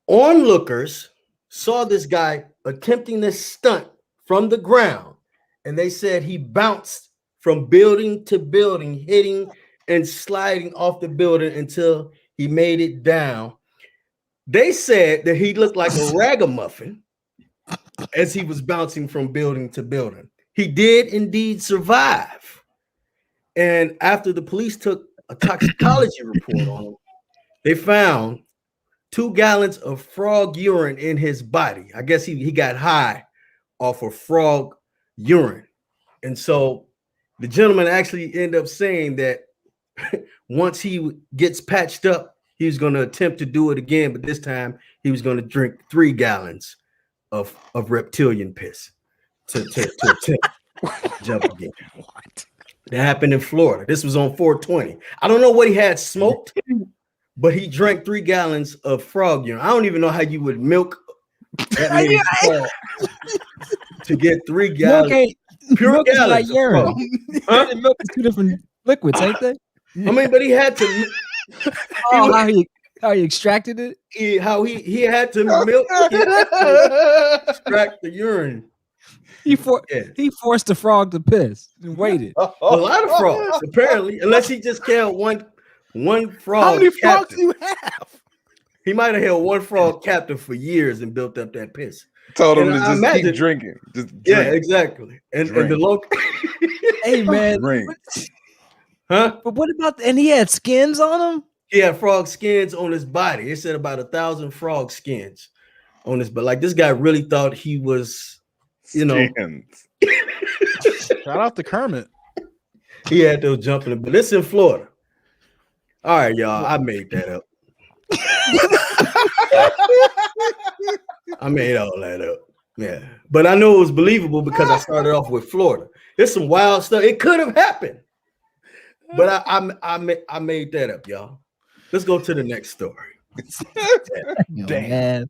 Onlookers saw this guy attempting this stunt from the ground, and they said he bounced from building to building, hitting and sliding off the building until he made it down. They said that he looked like a ragamuffin as he was bouncing from building to building. He did indeed survive. And after the police took a toxicology report on him, they found 2 gallons of frog urine in his body. I guess he got high off of frog urine. And so the gentleman actually ended up saying that once he gets patched up, he's going to attempt to do it again, but this time he was going to drink 3 gallons of reptilian piss to attempt jump again. What? That happened in Florida. This was on 4/20. I don't know what he had smoked, but he drank 3 gallons of frog urine. I don't even know how you would milk that many frog to get 3 gallons. Pure gallons like urine. Huh? Milk is 2 different liquids, ain't they? I mean, but he had to. How he extracted it? How he had to milk extract the urine. He forced the frog to piss and waited. A lot of frogs, apparently, unless he just killed one frog. How many frogs do you have? He might have held one frog captive for years and built up that piss. Told him to just keep drinking. Yeah, exactly. And the local. Hey man, huh? But what about? And he had skins on him. He had frog skins on his body. They said about 1,000 frog skins on his, but like this guy really thought he was, Skins. Shout out to Kermit. He had those jumping, but it's in Florida. All right, y'all. I made that up. I made all that up. Yeah, but I know it was believable because I started off with Florida. There's some wild stuff. It could have happened, but I made that up, y'all. Let's go to the next story. Damn.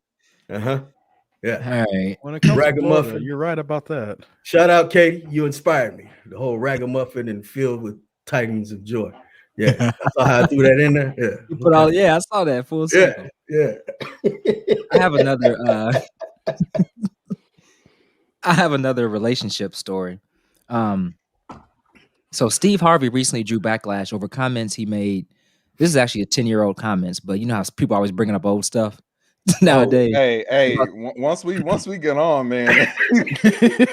Yeah. All right. When it comes Ragamuffin, to Florida, you're right about that. Shout out, Katie. You inspired me. The whole ragamuffin and filled with tidings of joy. Yeah, I saw how I threw that in there. Yeah, you put all. Yeah, I saw that full circle. Yeah. I have another. I have another relationship story. So Steve Harvey recently drew backlash over comments he made. This is actually a 10-year-old comments, but you know how people always bringing up old stuff nowadays. Hey, once we get on, man,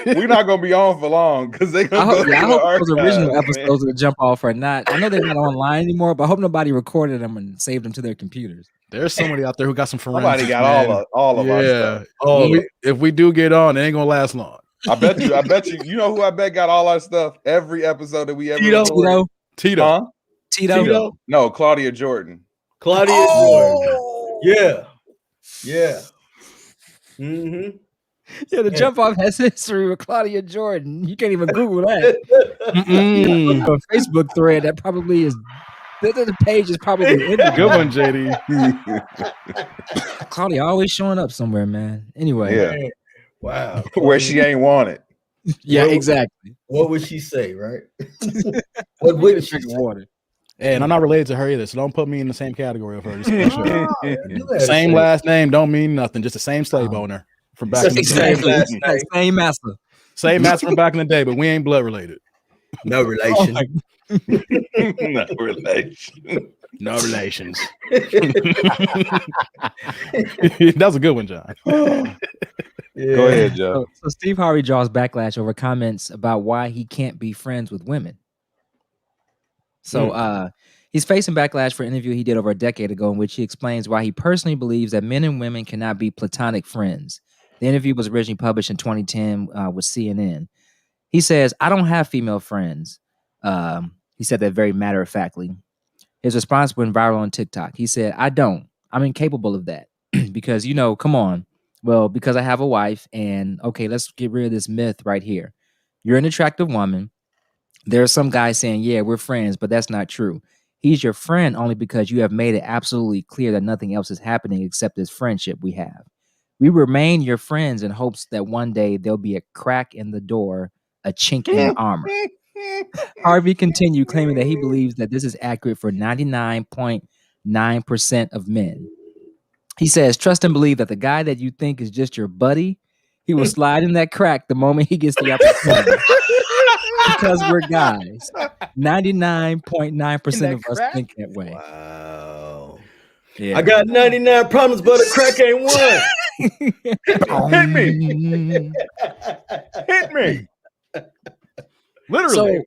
we're not gonna be on for long because they gonna I hope those original episodes of the Jump Off are not. I know they're not online anymore, but I hope nobody recorded them and saved them to their computers. There's somebody out there who got some forensics. Somebody got all of our stuff. If we do get on, it ain't gonna last long. I bet you. You know who I bet got all our stuff every episode that we ever Tito. Huh? Tito? No, Claudia Jordan. Jordan. Yeah. Mm-hmm. Yeah, the jump off has history with Claudia Jordan. You can't even Google that. A Facebook thread that probably is. The page is probably ended. Good one, JD. Claudia always showing up somewhere, man. Anyway, Yeah. Man, wow. Where she ain't wanted. yeah, exactly. What would she say, right? What would she say? Water. And I'm not related to her either, so don't put me in the same category of her. Just Same last name don't mean nothing. Just the same slave owner from back in the day. Same master. Same master from back in the day, but we ain't blood related. No relation. No relation. No relations. That was a good one, John. Yeah. Go ahead, Joe. So Steve Harvey draws backlash over comments about why he can't be friends with women. So he's facing backlash for an interview he did over a decade ago in which he explains why he personally believes that men and women cannot be platonic friends. The interview was originally published in 2010 with CNN. He says, I don't have female friends. He said that very matter-of-factly. His response went viral on TikTok. He said, I don't. I'm incapable of that. Because, come on. Well, because I have a wife and, okay, let's get rid of this myth right here. You're an attractive woman. There's some guy saying, yeah, we're friends, but that's not true. He's your friend only because you have made it absolutely clear that nothing else is happening except this friendship we have. We remain your friends in hopes that one day there'll be a crack in the door, a chink in the armor. Harvey continued claiming that he believes that this is accurate for 99.9% of men. He says, trust and believe that the guy that you think is just your buddy, he will slide in that crack the moment he gets the opportunity. Because we're guys. 99.9% of us think that way. Wow. Yeah. I got 99 problems, but a crack ain't one. Hit me. Hit me. Literally.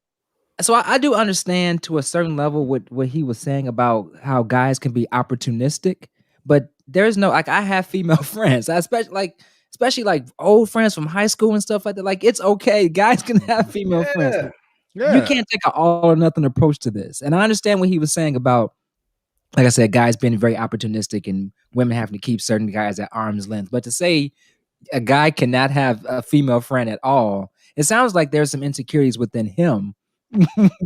So I do understand to a certain level what he was saying about how guys can be opportunistic, but there's no, like, I have female friends, especially old friends from high school and stuff like that. Like, it's okay. Guys can have female friends. Yeah. You can't take an all or nothing approach to this. And I understand what he was saying about, like I said, guys being very opportunistic and women having to keep certain guys at arm's length. But to say a guy cannot have a female friend at all, it sounds like there's some insecurities within him,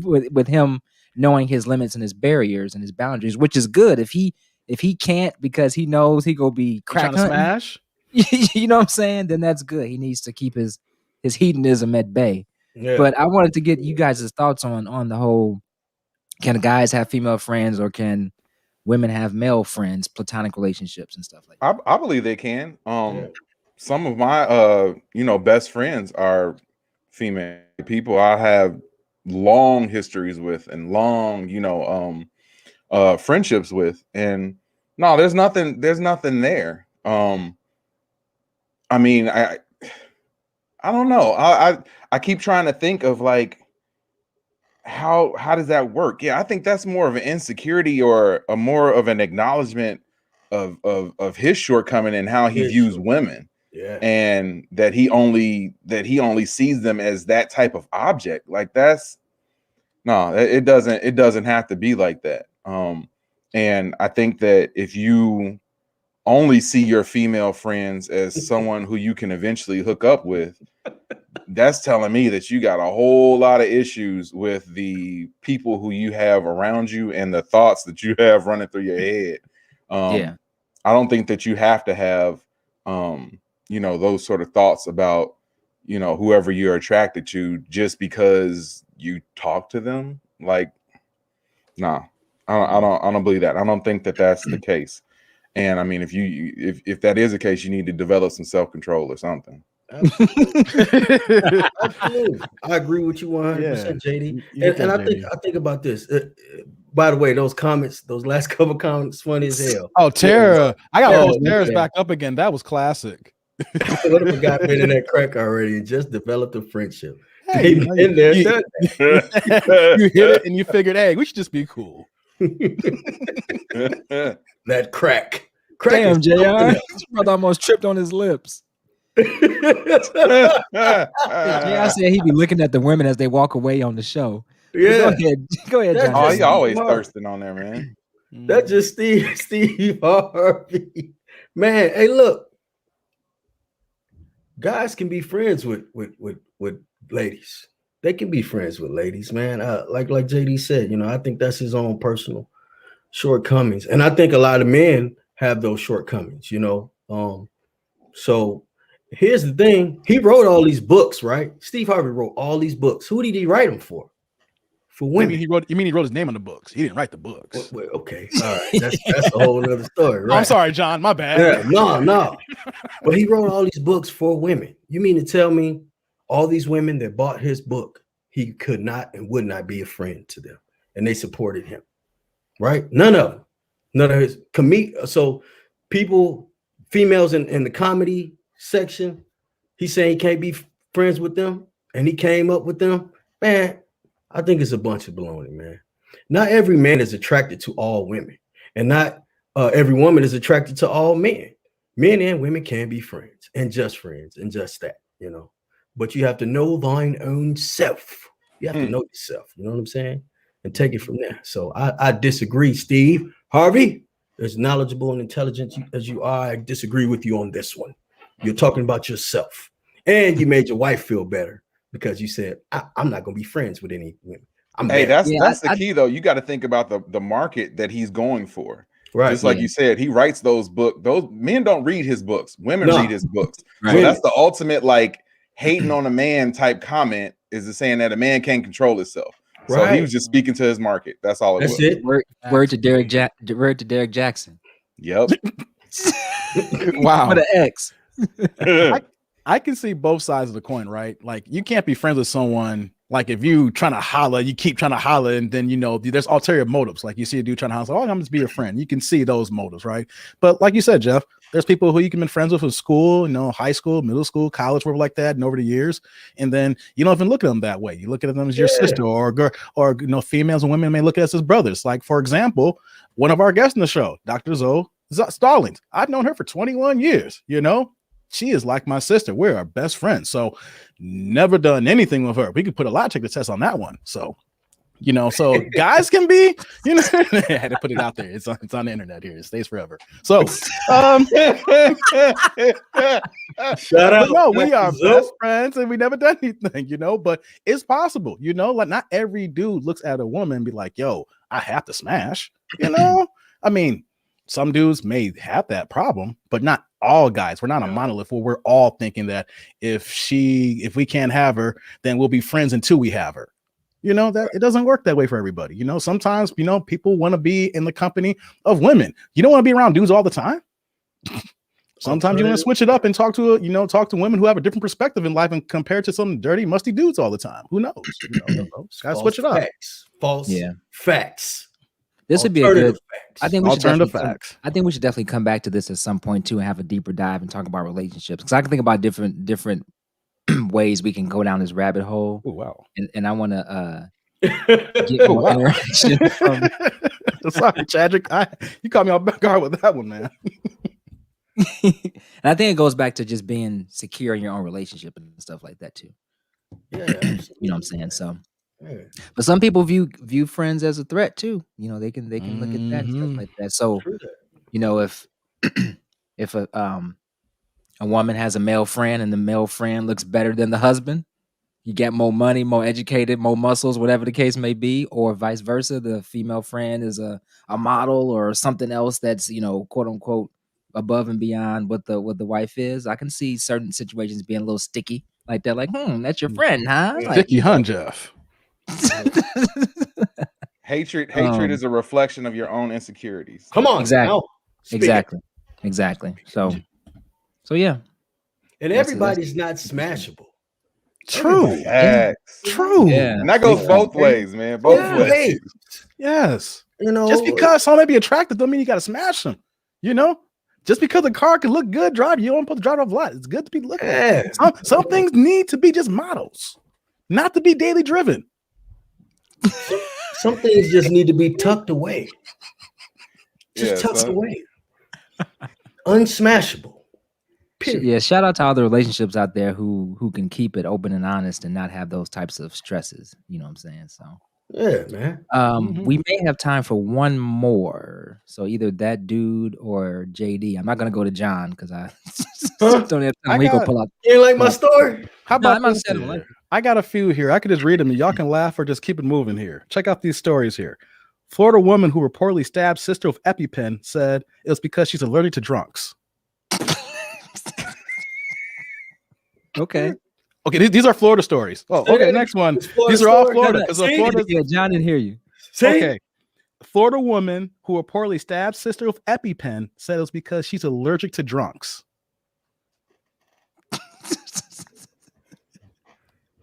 with him knowing his limits and his barriers and his boundaries, which is good. If he can't because he knows he gonna be crack hunting, smash, you know what I'm saying? Then that's good. He needs to keep his hedonism at bay. Yeah. But I wanted to get you guys' thoughts on the whole: can guys have female friends or can women have male friends, platonic relationships and stuff like that? I believe they can. Some of my best friends are female people I have long histories with and long friendships with, and no, there's nothing there. I mean, I don't know. I keep trying to think of like how does that work? Yeah, I think that's more of an insecurity or a more of an acknowledgement of his shortcoming and how he views women. Yeah. And that he only sees them as that type of object. Like that's no, it doesn't have to be like that. And I think that if you only see your female friends as someone who you can eventually hook up with, that's telling me that you got a whole lot of issues with the people who you have around you and the thoughts that you have running through your head. I don't think that you have to have those sort of thoughts about whoever you're attracted to just because you talk to them. Like, nah, I don't believe that. I don't think that that's the case. And I mean, if that is the case, you need to develop some self-control or something. Absolutely. I agree with you 100%, JD. And I think about this. By the way, those last couple comments, funny as hell. Oh, Tara, I got those Tara's back up again. That was classic. What if a guy been in that crack already and just developed a friendship? Hey, you hit it and you figured, hey, we should just be cool. That crack. Damn, JR. His brother almost tripped on his lips. JR said he'd be looking at the women as they walk away on the show. Yeah. Go ahead, John. Oh, you always thirsting on there, man. That's just Steve Harvey. Man, hey, look. guys can be friends with ladies. They can be friends with ladies, man. Like JD said, you know, I think that's his own personal shortcomings, and I think a lot of men have those shortcomings, you know. So here's the thing: he wrote all these books, right? Steve Harvey wrote all these books. Who did he write them for? For women. You mean he wrote his name on the books? He didn't write the books. Well, okay, all right, that's a whole other story, right? I'm sorry, John. My bad. Yeah, no. But he wrote all these books for women. You mean to tell me all these women that bought his book, he could not and would not be a friend to them, and they supported him, right? None of them. None of his So people, females in the comedy section, he's saying he can't be friends with them, and he came up with them. Man, I think it's a bunch of baloney, man. Not every man is attracted to all women, and not every woman is attracted to all men. Men and women can be friends, and just that, you know. But you have to know thine own self. You have to know yourself. You know what I'm saying? And take it from there. So I disagree, Steve Harvey. As knowledgeable and intelligent as you are, I disagree with you on this one. You're talking about yourself, and you made your wife feel better because you said, I'm not going to be friends with any women. That's the key, though. You got to think about the market that he's going for. Right. Just like you said, he writes those books. Those men don't read his books. Women read his books. Right. So that's the ultimate, like, hating on a man type comment, is the saying that a man can't control himself. Right. So he was just speaking to his market. That's all it was. It. Word to Derek Jackson. Yep. Wow. What an X. I can see both sides of the coin, right? Like, you can't be friends with someone. Like, if you trying to holler, you keep trying to holler, and then, you know, there's ulterior motives. Like, you see a dude trying to holler, oh, I'm just be a friend. You can see those motives, right? But like you said, Jeff, there's people who you can be friends with in school, you know, high school, middle school, college, whatever like that, and over the years. And then you don't even look at them that way. You look at them as your sister or girl, or, you know, females and women may look at us as brothers. Like, for example, one of our guests in the show, Dr. Zoe Stallings. I've known her for 21 years, you know. She is like my sister. We're our best friends. So never done anything with her. We could put a lot to the test on that one. So, you know, so guys can be, you know, I had to put it out there. It's on the internet here. It stays forever. So, shut up. No, we are best friends and we never done anything, you know, but it's possible, you know, like not every dude looks at a woman and be like, yo, I have to smash, you know, I mean, some dudes may have that problem, but not all guys. We're not a monolith where we're all thinking that if we can't have her, then we'll be friends until we have her. You know, that it doesn't work that way for everybody. You know, sometimes, you know, people want to be in the company of women. You don't want to be around dudes all the time. Sometimes you want to switch it up and talk to women who have a different perspective in life and compare to some dirty, musty dudes all the time. Who knows? You know, gotta switch it up. False facts. This would be a good. I think we should definitely come back to this at some point too and have a deeper dive and talk about relationships, because I can think about different ways we can go down this rabbit hole. Oh wow! And I want to get more interaction from. Sorry, Chadrick. You caught me off guard with that one, man. And I think it goes back to just being secure in your own relationship and stuff like that too. Yeah, you know what I'm saying. So. But some people view friends as a threat too. You know, they can look at that and stuff like that. So, you know, if a woman has a male friend and the male friend looks better than the husband, you get more money, more educated, more muscles, whatever the case may be, or vice versa, the female friend is a model or something else that's, you know, quote unquote above and beyond what the wife is. I can see certain situations being a little sticky like that. Like, that's your friend, huh? Like, sticky, huh, Jeff? Hatred is a reflection of your own insecurities. Come on, exactly. So yeah, and everybody's not smashable. True. Yeah. And that goes both ways, man. Both ways. Yes. You know, just because someone may be attractive don't mean you got to smash them. You know, just because the car can look good, you don't put the drive off a lot. It's good to be looking at. Some things need to be just models, not to be daily driven. Some things just need to be tucked away. Tucked away. Unsmashable. Period. Yeah, shout out to all the relationships out there who can keep it open and honest and not have those types of stresses. You know what I'm saying? So Yeah, man. We may have time for one more. So either that dude or JD. I'm not gonna go to John because I don't have time. We go pull out. You ain't like my story? How about I'm not this? saying like I got a few here. I could just read them and y'all can laugh or just keep it moving here. Check out these stories here. Florida woman who reportedly stabbed sister with EpiPen said it was because she's allergic to drunks. Okay. Okay, these are Florida stories. Oh, okay. Next one. These are all Florida because Florida. Yeah, John didn't hear you. Okay. Florida woman who reportedly stabbed sister with EpiPen said it was because she's allergic to drunks.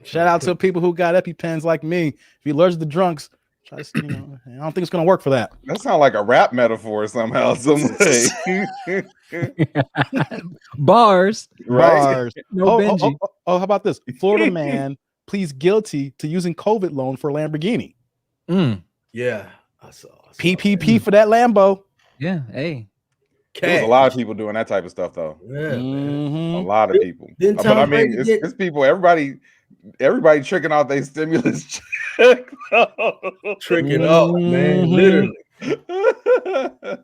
Shout out to people who got EpiPens like me. If you're allergic to drunks, try to, I don't think it's gonna work for that. That sounds like a rap metaphor somehow, some way. Bars. Right? No Benji. How about this? Florida man pleads guilty to using COVID loan for a Lamborghini. Yeah, I saw PPP for that Lambo. Yeah, hey. There's a lot of people doing that type of stuff, though. Yeah, a lot of people. Didn't But I mean, it's people. Everybody tricking out their stimulus check. Tricking off, man. Literally.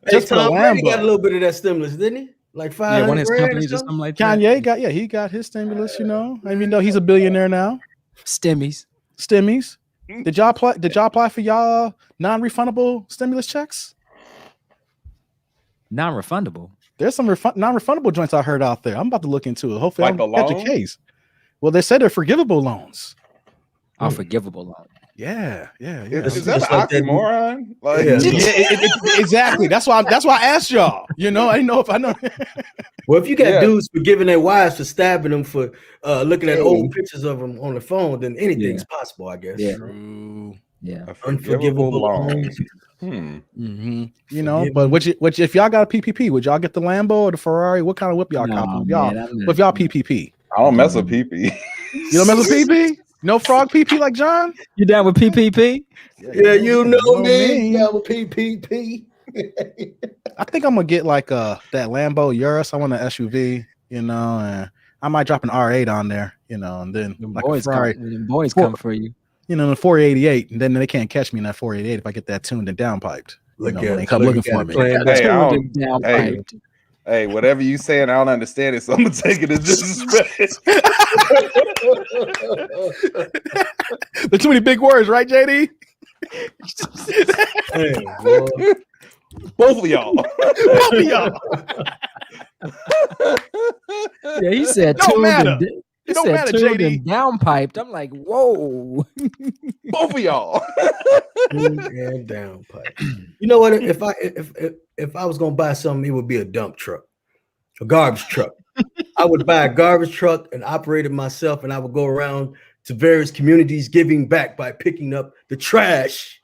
Just Tom for Brady Lambo. got a little bit of that stimulus, didn't he? Like 500 Yeah, one of his grand companies or something like that. Kanye he got his stimulus, even though he's a billionaire now. Stimmies. Did y'all apply for y'all non-refundable stimulus checks? Non-refundable. There's some non-refundable joints I heard out there. I'm about to look into it. Hopefully Like I'll a catch a loan? case. Well, they said they're forgivable loans. Forgivable loan. Yeah. Is that an Just like that- oxymoron? Like, Yeah. Exactly. That's why I asked y'all. I didn't know if I know. Well, if you got dudes forgiving their wives for stabbing them for looking at old pictures of them on the phone, then anything's possible, I guess. Yeah. True. Yeah. a forgivable loan. But which if y'all got a PPP, would y'all get the Lambo or the Ferrari? What kind of whip y'all cop? With y'all PPP, I don't mess with PP. you don't mess with PP. No frog PP like John. You down with PPP? Yeah, you know me. Yeah, with PPP. I think I'm gonna get like that Lambo Urus. I want an SUV, and I might drop an R8 on there, and then The like boys, a Ferrari, come for you. the 488, and then they can't catch me in that 488 if I get that tuned and downpiped. When they come looking for me. Hey, whatever you saying, I don't understand it, so I'm gonna take it as disrespect. There's too many big words, right, JD? Both of y'all. Yeah, he said Don't tuned matter. He It don't said matter, tuned JD. and downpiped. I'm like, whoa. Both of y'all. And down pipe. You know what? If I was gonna buy something, it would be a dump truck, a garbage truck. I would buy a garbage truck and operate it myself, and I would go around to various communities giving back by picking up the trash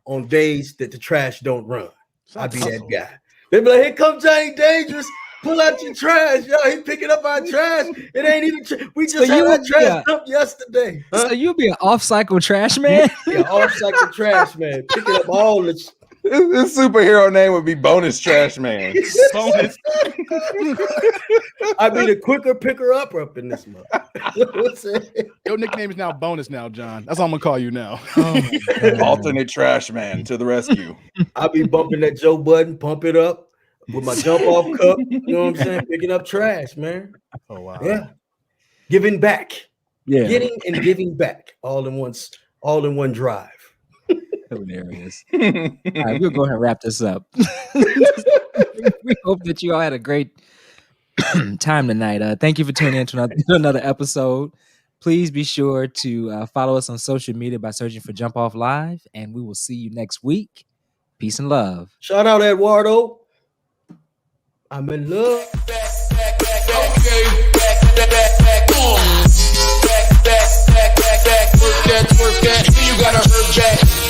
on days that the trash don't run. I'd be that guy. They'd be like, "Here comes Johnny Dangerous. Pull out your trash, yo. He picking up our trash. It ain't even. We just had our trash dumped yesterday. So you be an off-cycle trash man? Yeah, off-cycle trash man, picking up all the. His superhero name would be Bonus Trash Man. Bonus. I'd be the quicker picker up in this month. Your nickname is now Bonus now, John. That's what I'm gonna call you now. Alternate Trash Man to the rescue. I'll be bumping that Joe Budden, pump it up with my Jumpoff cup. You know what I'm saying? Picking up trash, man. Oh wow. Yeah. Giving back. Yeah. Getting and giving back all in one drive. Hilarious. All right, we'll go ahead and wrap this up. We hope that you all had a great time tonight. Thank you for tuning in to another episode. Please be sure to follow us on social media by searching for Jumpoff Live, and we will see you next week. Peace and love. Shout out Eduardo. I'm in love. Work that, you gotta hurt that.